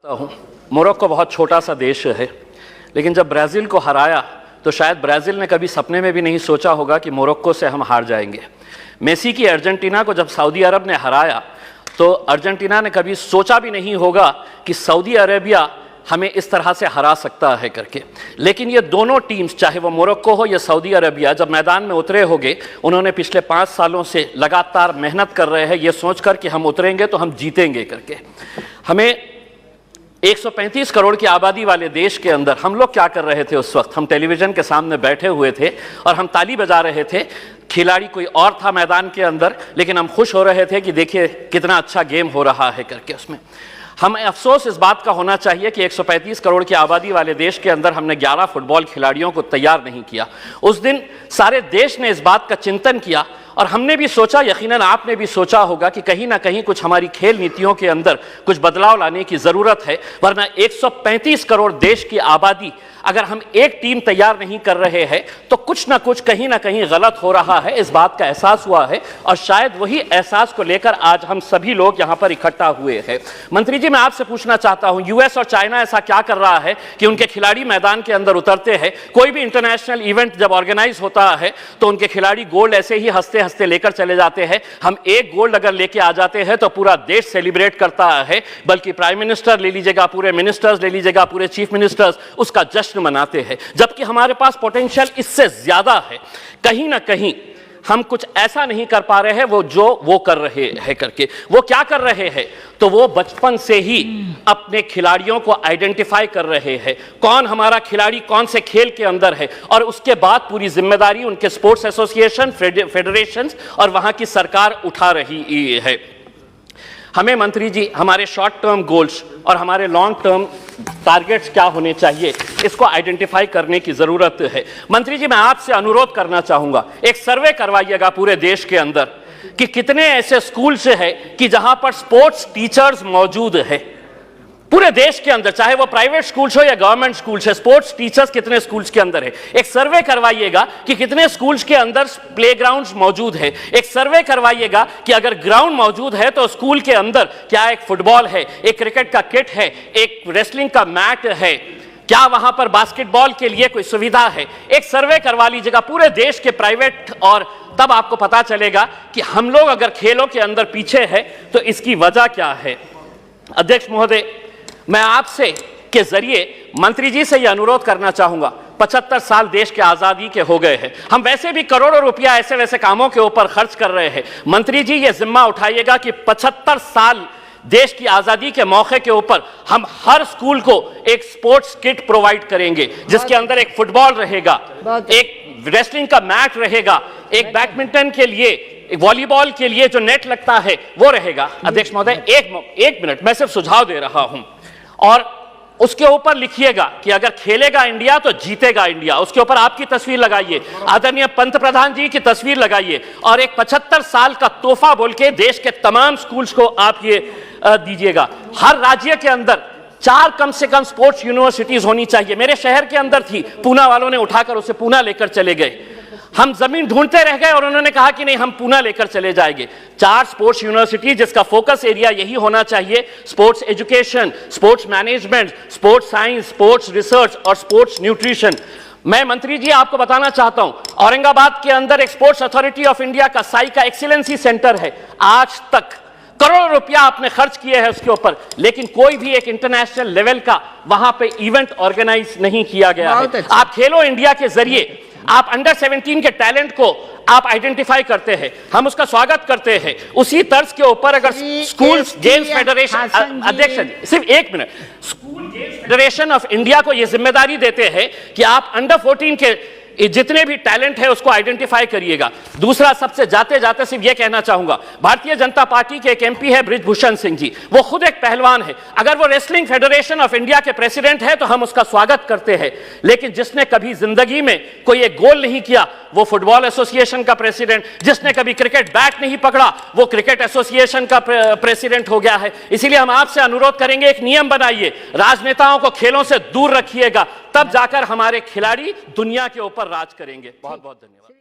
हूँ मोरक्को बहुत छोटा सा देश है, लेकिन जब ब्राज़ील को हराया तो शायद ब्राज़ील ने कभी सपने में भी नहीं सोचा होगा कि मोरक्को से हम हार जाएंगे। मेसी की अर्जेंटीना को जब सऊदी अरब ने हराया तो अर्जेंटीना ने कभी सोचा भी नहीं होगा कि सऊदी अरेबिया हमें इस तरह से हरा सकता है करके। लेकिन ये दोनों टीम्स, चाहे वो मोरक्को हो या सऊदी अरेबिया, जब मैदान में उतरे होंगे, उन्होंने पिछले 5 सालों से लगातार मेहनत कर रहे हैं ये सोचकर कि हम उतरेंगे तो हम जीतेंगे करके। हमें 135 करोड़ की आबादी वाले देश के अंदर हम लोग क्या कर रहे थे उस वक्त? हम टेलीविज़न के सामने बैठे हुए थे और हम ताली बजा रहे थे। खिलाड़ी कोई और था मैदान के अंदर, लेकिन हम खुश हो रहे थे कि देखिए कितना अच्छा गेम हो रहा है करके। उसमें हमें अफसोस इस बात का होना चाहिए कि 135 करोड़ की आबादी वाले देश के अंदर हमने 11 फुटबॉल खिलाड़ियों को तैयार नहीं किया। उस दिन सारे देश ने इस बात का चिंतन किया और हमने भी सोचा, यकीनन आपने भी सोचा होगा कि कहीं ना कहीं कुछ हमारी खेल नीतियों के अंदर कुछ बदलाव लाने की ज़रूरत है, वरना 135 करोड़ देश की आबादी अगर हम एक टीम तैयार नहीं कर रहे हैं तो कुछ ना कुछ कहीं ना कहीं गलत हो रहा है। इस बात का एहसास हुआ है और शायद वही एहसास को लेकर आज हम सभी लोग यहाँ पर इकट्ठा हुए हैं। मंत्री जी, मैं आपसे पूछना चाहता हूँ, यूएस और चाइना ऐसा क्या कर रहा है कि उनके खिलाड़ी मैदान के अंदर उतरते हैं? कोई भी इंटरनेशनल इवेंट जब ऑर्गेनाइज होता है तो उनके खिलाड़ी गोल्ड ऐसे ही हंसते हंसते लेकर चले जाते हैं। हम एक गोल्ड अगर लेके आ जाते हैं तो पूरा देश सेलिब्रेट करता है, बल्कि प्राइम मिनिस्टर ले लीजिएगा, पूरे मिनिस्टर्स ले लीजिएगा, पूरे चीफ मिनिस्टर्स उसका जश्न मनाते हैं। जबकि हमारे पास पोटेंशियल इससे ज्यादा है। कहीं ना कहीं हम कुछ ऐसा नहीं कर पा रहे हैं वो कर रहे हैं करके। वो क्या कर रहे हैं? तो वो बचपन से ही अपने खिलाड़ियों को आइडेंटिफाई कर रहे हैं, कौन हमारा खिलाड़ी कौन से खेल के अंदर है, और उसके बाद पूरी जिम्मेदारी उनके स्पोर्ट्स एसोसिएशन, फेडरेशन और वहां की सरकार उठा रही है। हमें मंत्री जी हमारे शॉर्ट टर्म गोल्स और हमारे लॉन्ग टर्म टारगेट्स क्या होने चाहिए, इसको आइडेंटिफाई करने की जरूरत है। मंत्री जी, मैं आपसे अनुरोध करना चाहूंगा, एक सर्वे करवाइएगा पूरे देश के अंदर कि कितने ऐसे स्कूल से है कि जहां पर स्पोर्ट्स टीचर्स मौजूद है। पूरे देश के अंदर, चाहे वो प्राइवेट स्कूल्स हो या गवर्नमेंट स्कूल्स है, स्पोर्ट्स टीचर्स कितने स्कूल्स के अंदर है। एक सर्वे करवाइएगा कि कितने स्कूल्स के अंदर प्लेग्राउंड्स मौजूद है। एक सर्वे करवाइएगा कि अगर ग्राउंड मौजूद है तो स्कूल के अंदर क्या एक फुटबॉल है, एक क्रिकेट का किट है, एक रेसलिंग का मैट है, क्या वहां पर बास्केटबॉल के लिए कोई सुविधा है। एक सर्वे करवा लीजिएगा पूरे देश के प्राइवेट, और तब आपको पता चलेगा कि हम लोग अगर खेलों के अंदर पीछे है तो इसकी वजह क्या है। अध्यक्ष महोदय, मैं आपसे के जरिए मंत्री जी से यह अनुरोध करना चाहूंगा, 75 साल देश के आजादी के हो गए हैं, हम वैसे भी करोड़ों रुपया ऐसे वैसे कामों के ऊपर खर्च कर रहे हैं। मंत्री जी ये जिम्मा उठाइएगा कि 75 साल देश की आजादी के मौके के ऊपर हम हर स्कूल को एक स्पोर्ट्स किट प्रोवाइड करेंगे, जिसके अंदर एक फुटबॉल रहेगा, एक रेसलिंग का मैट रहेगा, एक बैडमिंटन के लिए, एक वॉलीबॉल के लिए जो नेट लगता है वो रहेगा। अध्यक्ष महोदय, एक मिनट, मैं सिर्फ सुझाव दे रहा हूं, और उसके ऊपर लिखिएगा कि अगर खेलेगा इंडिया तो जीतेगा इंडिया। उसके ऊपर आपकी तस्वीर लगाइए, आदरणीय पंत प्रधान जी की तस्वीर लगाइए, और एक 75 साल का तोहफा बोल के देश के तमाम स्कूल्स को आप ये दीजिएगा। हर राज्य के अंदर 4 कम से कम स्पोर्ट्स यूनिवर्सिटीज होनी चाहिए। मेरे शहर के अंदर थी, पूना वालों ने उठाकर उसे पूना लेकर चले गए। हम जमीन ढूंढते रह गए और उन्होंने कहा कि नहीं, हम पूना लेकर चले जाएंगे। 4 स्पोर्ट्स यूनिवर्सिटी जिसका फोकस एरिया यही होना चाहिए, sports education, sports management, sports science, sports research और स्पोर्ट्स न्यूट्रिशन। मैं मंत्री जी आपको बताना चाहता हूं, औरंगाबाद के अंदर एक स्पोर्ट्स अथॉरिटी ऑफ इंडिया का साई का एक्सीलेंसी सेंटर है। आज तक करोड़ों रुपया आपने खर्च किए हैं उसके ऊपर, लेकिन कोई भी एक इंटरनेशनल लेवल का वहां पे इवेंट ऑर्गेनाइज नहीं किया गया है। आप खेलो इंडिया के जरिए आप अंडर 17 के टैलेंट को आप आइडेंटिफाई करते हैं, हम उसका स्वागत करते हैं। उसी तर्ज के ऊपर अगर स्कूल गेम्स फेडरेशन, अध्यक्ष जी सिर्फ एक minute, school games federation of India को यह जिम्मेदारी देते हैं कि आप अंडर 14 के जितने भी टैलेंट है उसको आइडेंटिफाई करिएगा। दूसरा, सबसे जाते जाते सिर्फ ये कहना चाहूंगा, भारतीय जनता पार्टी के एक एमपी है बृजभूषण सिंह जी, वो खुद एक पहलवान है। अगर वो रेसलिंग फेडरेशन ऑफ इंडिया के प्रेसिडेंट है तो हम उसका स्वागत करते हैं, लेकिन जिसने कभी जिंदगी में कोई एक गोल नहीं किया वो फुटबॉल एसोसिएशन का प्रेसिडेंट, जिसने कभी क्रिकेट बैट नहीं पकड़ा वो क्रिकेट एसोसिएशन का प्रेसिडेंट हो गया है। इसीलिए हम आपसे अनुरोध करेंगे, एक नियम बनाइए, राजनेताओं को खेलों से दूर रखिएगा, तब जाकर हमारे खिलाड़ी दुनिया के ऊपर राज करेंगे। बहुत बहुत धन्यवाद।